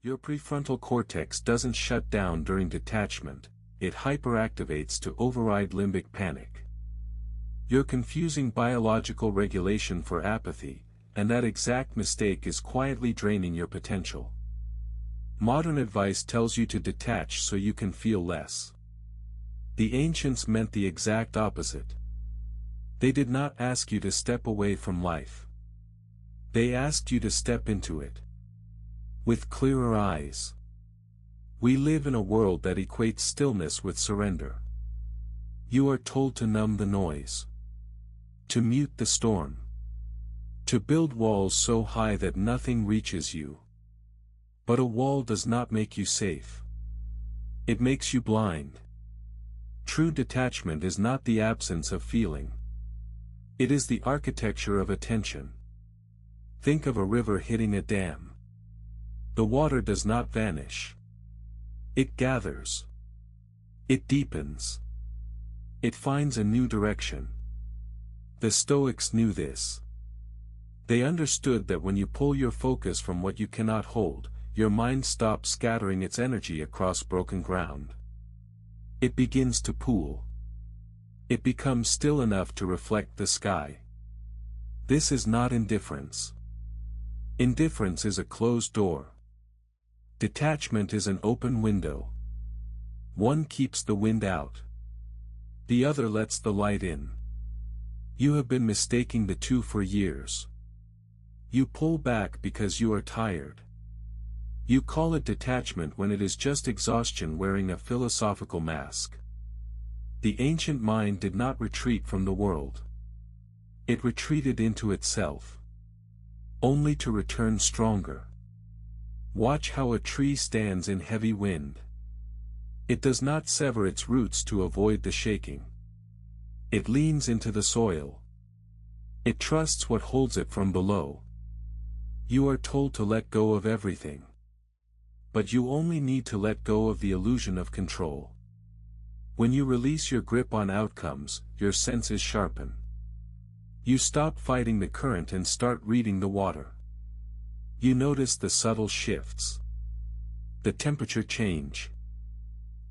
Your prefrontal cortex doesn't shut down during detachment, it hyperactivates to override limbic panic. You're confusing biological regulation for apathy, and that exact mistake is quietly draining your potential. Modern advice tells you to detach so you can feel less. The ancients meant the exact opposite. They did not ask you to step away from life. They asked you to step into it. With clearer eyes. We live in a world that equates stillness with surrender. You are told to numb the noise. To mute the storm. To build walls so high that nothing reaches you. But a wall does not make you safe. It makes you blind. True detachment is not the absence of feeling. It is the architecture of attention. Think of a river hitting a dam. The water does not vanish. It gathers. It deepens. It finds a new direction. The Stoics knew this. They understood that when you pull your focus from what you cannot hold, your mind stops scattering its energy across broken ground. It begins to pool. It becomes still enough to reflect the sky. This is not indifference. Indifference is a closed door. Detachment is an open window. One keeps the wind out. The other lets the light in. You have been mistaking the two for years. You pull back because you are tired. You call it detachment when it is just exhaustion wearing a philosophical mask. The ancient mind did not retreat from the world. It retreated into itself. Only to return stronger. Watch how a tree stands in heavy wind. It does not sever its roots to avoid the shaking. It leans into the soil. It trusts what holds it from below. You are told to let go of everything. But you only need to let go of the illusion of control. When you release your grip on outcomes, your senses sharpen. You stop fighting the current and start reading the water. You notice the subtle shifts. The temperature change.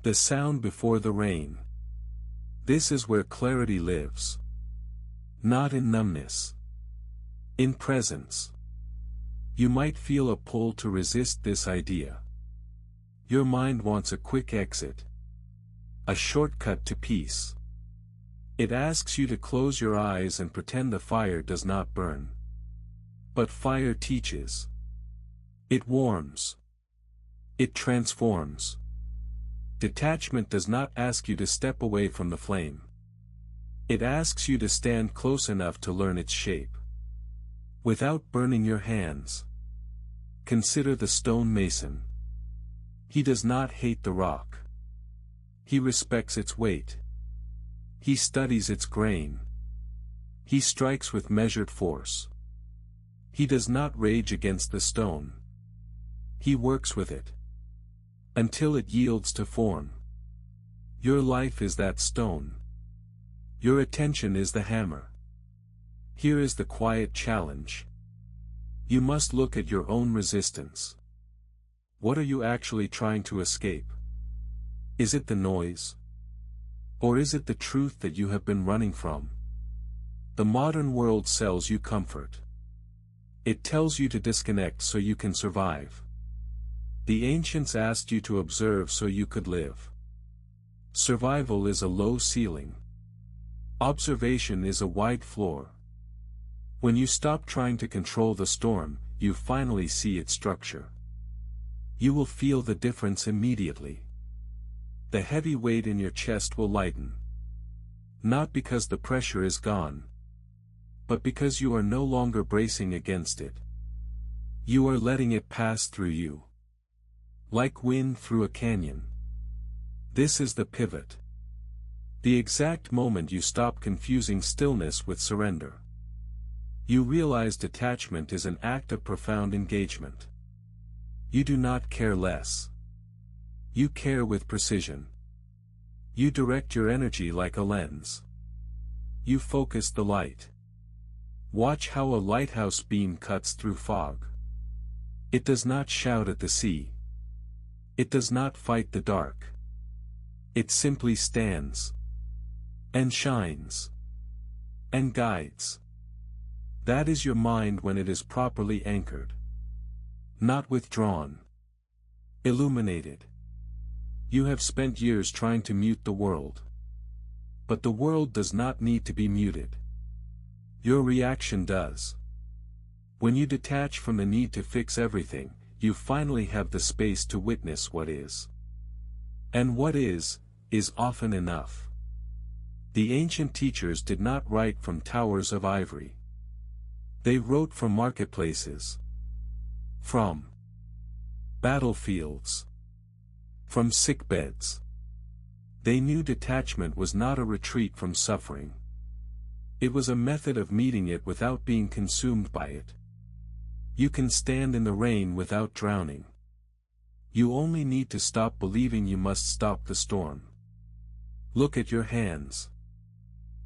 The sound before the rain. This is where clarity lives. Not in numbness. In presence. You might feel a pull to resist this idea. Your mind wants a quick exit. A shortcut to peace. It asks you to close your eyes and pretend the fire does not burn. But fire teaches. It warms. It transforms. Detachment does not ask you to step away from the flame. It asks you to stand close enough to learn its shape. Without burning your hands. Consider the stonemason. He does not hate the rock. He respects its weight. He studies its grain. He strikes with measured force. He does not rage against the stone. He works with it. Until it yields to form. Your life is that stone. Your attention is the hammer. Here is the quiet challenge. You must look at your own resistance. What are you actually trying to escape? Is it the noise? Or is it the truth that you have been running from? The modern world sells you comfort. It tells you to disconnect so you can survive. The ancients asked you to observe so you could live. Survival is a low ceiling. Observation is a wide floor. When you stop trying to control the storm, you finally see its structure. You will feel the difference immediately. The heavy weight in your chest will lighten. Not because the pressure is gone. But because you are no longer bracing against it. You are letting it pass through you. Like wind through a canyon. This is the pivot. The exact moment you stop confusing stillness with surrender. You realize detachment is an act of profound engagement. You do not care less. You care with precision. You direct your energy like a lens. You focus the light. Watch how a lighthouse beam cuts through fog. It does not shout at the sea. It does not fight the dark. It simply stands. And shines. And guides. That is your mind when it is properly anchored. Not withdrawn. Illuminated. You have spent years trying to mute the world. But the world does not need to be muted. Your reaction does. When you detach from the need to fix everything, you finally have the space to witness what is. And what is often enough. The ancient teachers did not write from towers of ivory. They wrote from marketplaces. From battlefields. From sickbeds. They knew detachment was not a retreat from suffering. It was a method of meeting it without being consumed by it. You can stand in the rain without drowning. You only need to stop believing you must stop the storm. Look at your hands.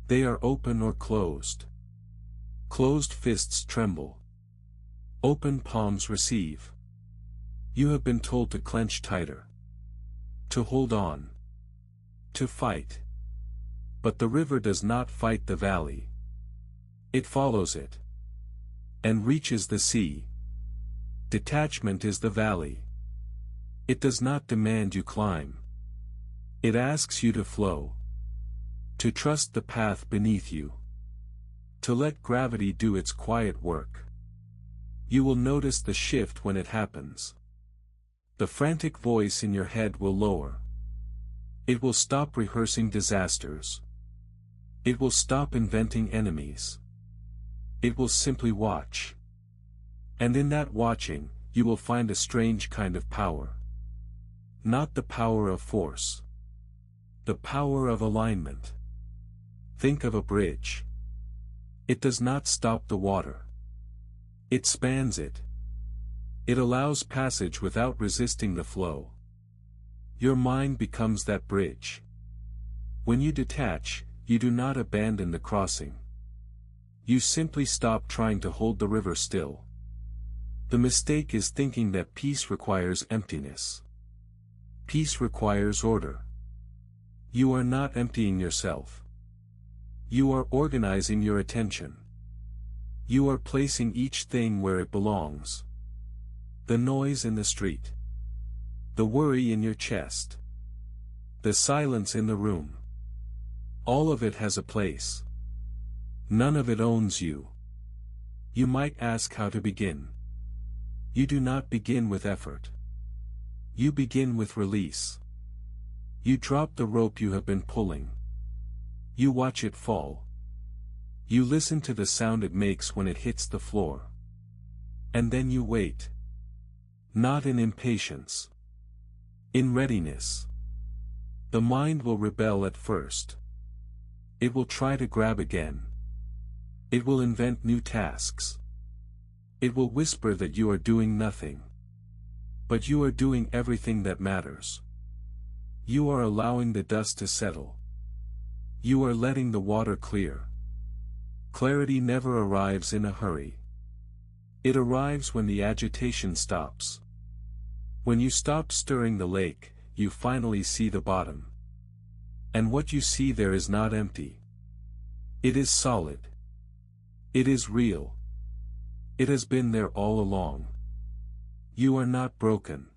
They are open or closed. Closed fists tremble. Open palms receive. You have been told to clench tighter. To hold on. To fight. But the river does not fight the valley. It follows it. And reaches the sea. Detachment is the valley. It does not demand you climb. It asks you to flow. To trust the path beneath you. To let gravity do its quiet work. You will notice the shift when it happens. The frantic voice in your head will lower. It will stop rehearsing disasters. It will stop inventing enemies. It will simply watch. And in that watching, you will find a strange kind of power. Not the power of force. The power of alignment. Think of a bridge. It does not stop the water. It spans it. It allows passage without resisting the flow. Your mind becomes that bridge. When you detach, you do not abandon the crossing. You simply stop trying to hold the river still. The mistake is thinking that peace requires emptiness. Peace requires order. You are not emptying yourself. You are organizing your attention. You are placing each thing where it belongs. The noise in the street. The worry in your chest. The silence in the room. All of it has a place. None of it owns you. You might ask how to begin. You do not begin with effort. You begin with release. You drop the rope you have been pulling. You watch it fall. You listen to the sound it makes when it hits the floor. And then you wait. Not in impatience. In readiness. The mind will rebel at first. It will try to grab again. It will invent new tasks. It will whisper that you are doing nothing. But you are doing everything that matters. You are allowing the dust to settle. You are letting the water clear. Clarity never arrives in a hurry. It arrives when the agitation stops. When you stop stirring the lake, you finally see the bottom. And what you see there is not empty. It is solid. It is real. It has been there all along. You are not broken.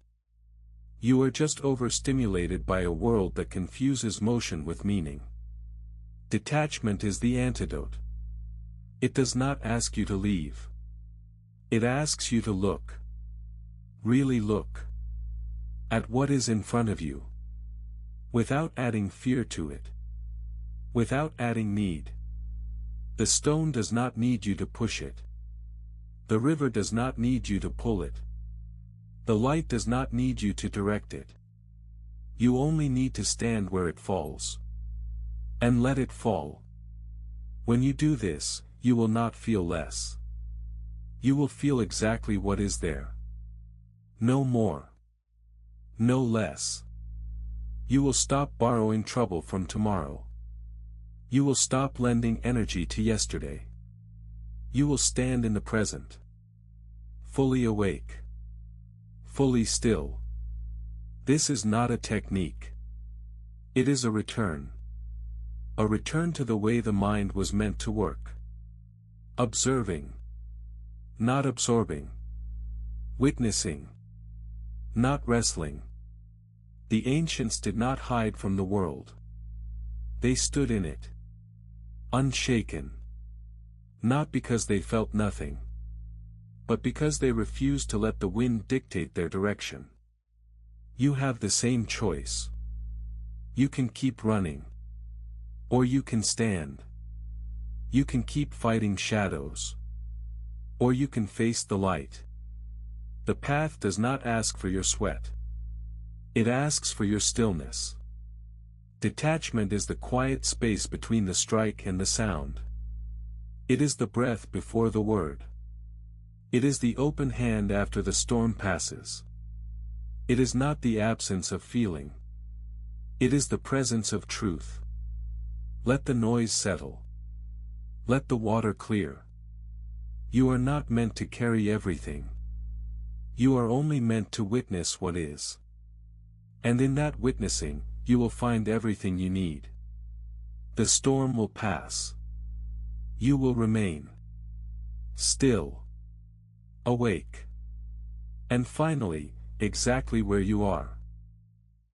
You are just overstimulated by a world that confuses motion with meaning. Detachment is the antidote. It does not ask you to leave. It asks you to look. Really look. At what is in front of you. Without adding fear to it. Without adding need. The stone does not need you to push it. The river does not need you to pull it. The light does not need you to direct it. You only need to stand where it falls. And let it fall. When you do this, you will not feel less. You will feel exactly what is there. No more. No less. You will stop borrowing trouble from tomorrow. You will stop lending energy to yesterday. You will stand in the present. Fully awake. Fully still. This is not a technique. It is a return. A return to the way the mind was meant to work. Observing. Not absorbing. Witnessing. Not wrestling. The ancients did not hide from the world. They stood in it. Unshaken. Not because they felt nothing, but because they refused to let the wind dictate their direction. You have the same choice. You can keep running. Or you can stand. You can keep fighting shadows. Or you can face the light. The path does not ask for your sweat. It asks for your stillness. Detachment is the quiet space between the strike and the sound. It is the breath before the word. It is the open hand after the storm passes. It is not the absence of feeling. It is the presence of truth. Let the noise settle. Let the water clear. You are not meant to carry everything. You are only meant to witness what is. And in that witnessing, you will find everything you need. The storm will pass. You will remain still, awake, and finally, exactly where you are.